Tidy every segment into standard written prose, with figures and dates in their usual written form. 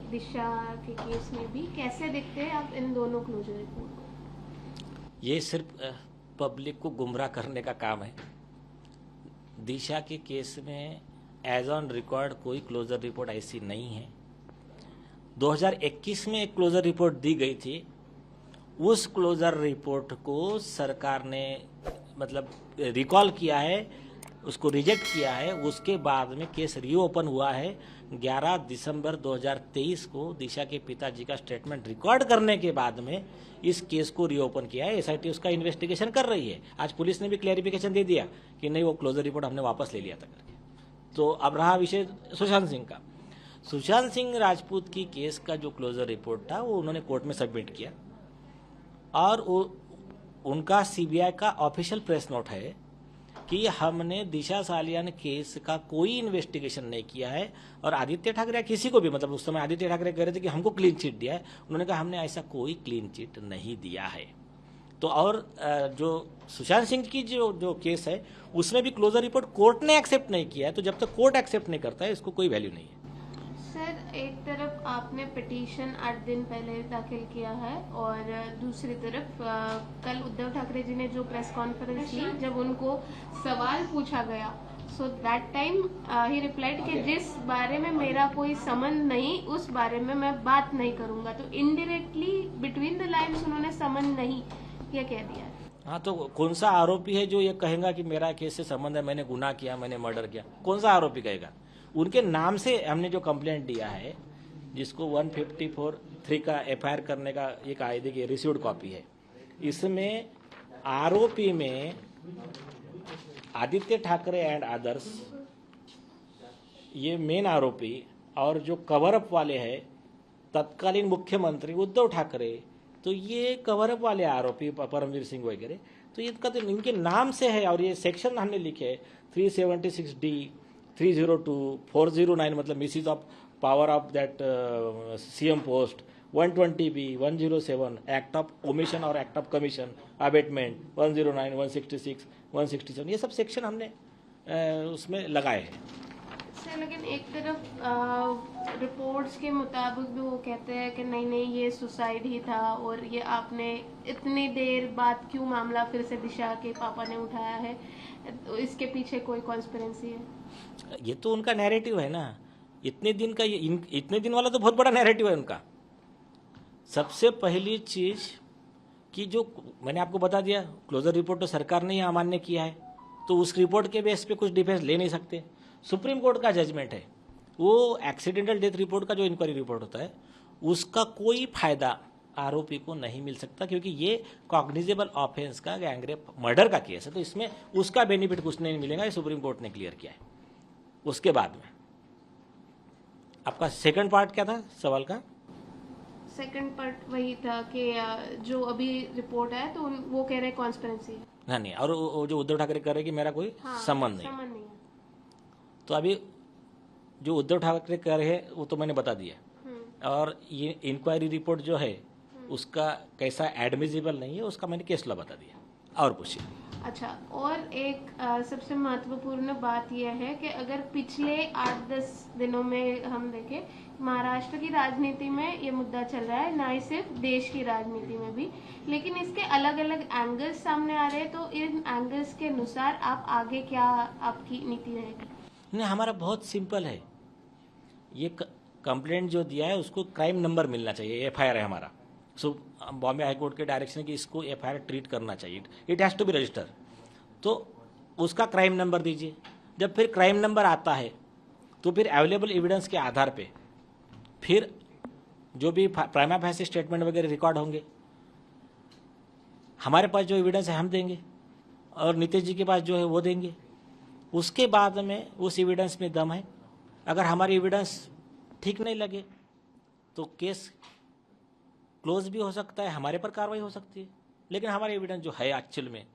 दिशा के केस में भी, कैसे देखते हैं आप इन दोनों क्लोजर रिपोर्ट को? ये सिर्फ पब्लिक को गुमराह करने का काम है। दिशा के केस में एज ऑन रिकॉर्ड कोई क्लोजर रिपोर्ट ऐसी नहीं है। 2021 में एक क्लोजर रिपोर्ट दी गई थी। उस क्लोजर रिपोर्ट को सरकार ने मतलब रिकॉल किया है, उसको रिजेक्ट किया है। उसके बाद में केस रीओपन हुआ है। 11 दिसंबर 2023 को दिशा के पिताजी का स्टेटमेंट रिकॉर्ड करने के बाद में इस केस को रीओपन किया है। एसआईटी उसका इन्वेस्टिगेशन कर रही है। आज पुलिस ने भी क्लैरिफिकेशन दे दिया कि नहीं, वो क्लोजर रिपोर्ट हमने वापस ले लिया था करके। तो अब रहा विषय सुशांत सिंह का। सुशांत सिंह राजपूत की केस का जो क्लोजर रिपोर्ट था वो उन्होंने कोर्ट में सबमिट किया और उनका सीबीआई का ऑफिशियल प्रेस नोट है कि हमने दिशा सालियान केस का कोई इन्वेस्टिगेशन नहीं किया है। और आदित्य ठाकरे किसी को भी, मतलब उस समय आदित्य ठाकरे कह रहे थे कि हमको क्लीन चिट दिया है, उन्होंने कहा हमने ऐसा कोई क्लीन चिट नहीं दिया है। तो और जो सुशांत सिंह की जो केस है उसमें भी क्लोजर रिपोर्ट कोर्ट ने एक्सेप्ट नहीं किया है। तो जब तक कोर्ट एक्सेप्ट नहीं करता है इसको कोई वैल्यू नहीं है। सर, एक तरफ आपने पिटीशन 8 दिन पहले दाखिल किया है और दूसरी तरफ कल उद्धव ठाकरे जी ने जो प्रेस कॉन्फ्रेंस की, जब उनको सवाल पूछा गया, so that time he replied कि जिस बारे में मेरा कोई संबंध नहीं उस बारे में मैं बात नहीं करूंगा। तो इनडायरेक्टली बिटवीन द लाइन्स उन्होंने संबंध नहीं ये कह दिया। हाँ, तो कौन सा आरोपी है जो ये कहेगा कि मेरा केस से संबंध है, मैंने गुनाह किया, मैंने मर्डर किया? कौन सा आरोपी कहेगा? उनके नाम से हमने जो कंप्लेंट दिया है, जिसको 154(3) का एफआईआर करने का एक कायदे की रिसीव्ड कॉपी है, इसमें आरोपी में आदित्य ठाकरे एंड अदर्स ये मेन आरोपी, और जो कवर अप वाले हैं तत्कालीन मुख्यमंत्री उद्धव ठाकरे, तो ये कवर अप वाले आरोपी परमवीर सिंह वगैरह, तो इनका तो इनके नाम से है। और ये सेक्शन हमने लिखे है 376D, 302, 409 मतलब misuse of power of that CM post, 120B, 107 act of omission और एक्ट ऑफ कमीशन अबेटमेंट, 109, 166, 167, ये सब सेक्शन हमने उसमें लगाए हैं। सर, लेकिन एक तरफ रिपोर्ट्स के मुताबिक भी वो कहते हैं कि नहीं नहीं ये सुसाइड ही था, और ये आपने इतनी देर बाद क्यों मामला फिर से दिशा के पापा ने उठाया है, तो इसके पीछे कोई कॉन्स्पिरेंसी है? ये तो उनका नैरेटिव है ना, इतने दिन का। इतने दिन वाला तो बहुत बड़ा नैरेटिव है उनका। सबसे पहली चीज कि जो मैंने आपको बता दिया, क्लोजर रिपोर्ट तो सरकार ने ही अमान्य किया है, तो उस रिपोर्ट के बेस पे कुछ डिफेंस ले नहीं सकते। सुप्रीम कोर्ट का जजमेंट है, वो एक्सीडेंटल डेथ रिपोर्ट का जो इंक्वायरी रिपोर्ट होता है उसका कोई फायदा आरोपी को नहीं मिल सकता, क्योंकि ये कॉग्निजेबल ऑफेंस का गैंगरेप मर्डर का केस है, तो इसमें उसका बेनिफिट कुछ नहीं मिलेगा। ये सुप्रीम कोर्ट ने क्लियर किया है। उसके बाद में आपका सेकंड पार्ट क्या था सवाल का? सेकंड पार्ट वही था कि जो अभी रिपोर्ट है तो वो कह रहे कॉन्स्पिरेंसी है। नहीं, और वो जो उद्धव ठाकरे कह रहे कि मेरा कोई संबंध नहीं, नहीं है। तो अभी जो उद्धव ठाकरे कह रहे हैं वो तो मैंने बता दिया। और ये इंक्वायरी रिपोर्ट जो है उसका कैसा एडमिजिबल नहीं है उसका मैंने केस लॉ बता दिया। और पूछिए। अच्छा, और एक सबसे महत्वपूर्ण बात यह है कि अगर पिछले 8-10 दिनों में हम देखें, महाराष्ट्र की राजनीति में ये मुद्दा चल रहा है, ना ही सिर्फ देश की राजनीति में भी, लेकिन इसके अलग अलग एंगल्स सामने आ रहे हैं। तो इन एंगल्स के अनुसार आप आगे क्या आपकी नीति रहेगी? नहीं, हमारा बहुत सिंपल है। ये कंप्लेंट जो दिया है उसको क्राइम नंबर मिलना चाहिए। एफआईआर है हमारा, सो बॉम्बे हाई कोर्ट के डायरेक्शन की इसको एफआईआर ट्रीट करना चाहिए। It has to be register, तो उसका क्राइम नंबर दीजिए। जब फिर क्राइम नंबर आता है तो फिर अवेलेबल एविडेंस के आधार पे फिर जो भी प्राइमा फेसी स्टेटमेंट वगैरह रिकॉर्ड होंगे, हमारे पास जो एविडेंस है हम देंगे और नीतीश जी के पास जो है वो देंगे। उसके बाद में उस एविडेंस में दम है, अगर हमारी एविडेंस ठीक नहीं लगे तो केस क्लोज भी हो सकता है, हमारे पर कार्रवाई हो सकती है। लेकिन हमारी एविडेंस जो है एक्चुअल में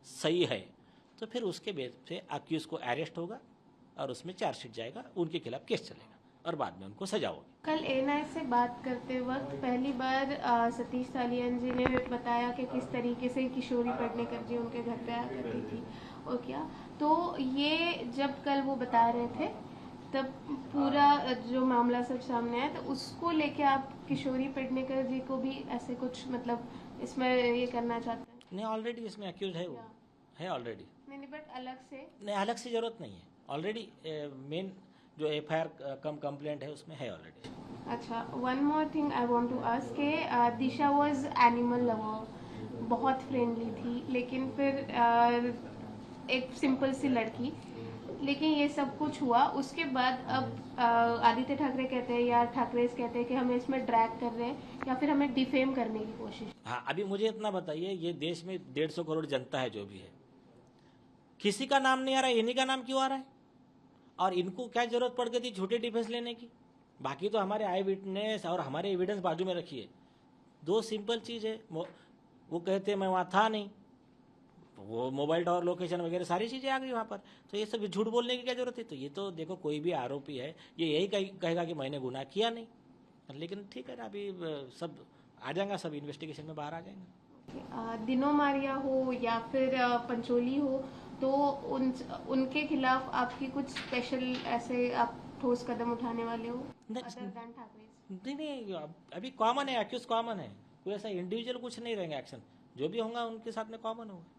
सही है तो फिर उसके बेस पे अक्यूज को अरेस्ट होगा और उसमें चार्जशीट जाएगा, उनके खिलाफ केस चलेगा और बाद में उनको सजा होगी। कल एएनआई से बात करते वक्त पहली बार सतीश सालियान जी ने बताया कि किस तरीके से किशोरी पेडनेकर जी उनके घर पे आया करती थी और क्या। तो ये जब कल वो बता रहे थे तब पूरा जो मामला सब सामने आया, तो उसको लेके आप किशोरी पेडनेकर जी को भी ऐसे कुछ मतलब इसमें ये करना चाहते हैं? नहीं, ऑलरेडी इसमें अक्यूज है वो, या। है ऑलरेडी। नहीं, बट अलग से। नहीं, अलग से जरूरत नहीं है, ऑलरेडी मेन जो एफआईआर कम कंप्लेंट है उसमें है ऑलरेडी। अच्छा, one more thing I want to ask के दिशा वाज एनिमल लवर, बहुत फ्रेंडली थी, लेकिन फिर एक सिंपल सी लड़की, लेकिन ये सब कुछ हुआ उसके बाद अब आदित्य ठाकरे कहते हैं या ठाकरे कहते हैं कि हमें इसमें ड्रैग कर रहे हैं या फिर हमें डिफेम करने की कोशिश। हाँ, अभी मुझे इतना बताइए, ये देश में 150 करोड़ जनता है जो भी है, किसी का नाम नहीं आ रहा है, इन्हीं का नाम क्यों आ रहा है? और इनको क्या जरूरत पड़ गई थी झूठे डिफेंस लेने की? बाकी तो हमारे आई विटनेस और हमारे एविडेंस बाजू में रखिए। दो सिंपल चीज है, वो कहते हैं मैं वहां था नहीं, वो मोबाइल टावर लोकेशन वगैरह सारी चीजें आ गई वहां पर, तो ये सब झूठ बोलने की क्या जरूरत है? तो ये तो देखो, कोई भी आरोपी है ये यही कहेगा कि मैंने गुनाह किया नहीं, लेकिन ठीक है ना, अभी सब आ जाएगा, सब इन्वेस्टिगेशन में बाहर आ जाएंगे। दिनो मारिया हो या फिर पंचोली हो, तो उनके खिलाफ आपकी कुछ स्पेशल ऐसे आप ठोस कदम उठाने वाले हो अदर देन ठाकरे? नहीं, अभी कॉमन है, एक्यूज कॉमन है, कोई ऐसा इंडिविजुअल कुछ नहीं रहेंगे एक्शन, जो भी होगा उनके साथ में कॉमन होगा।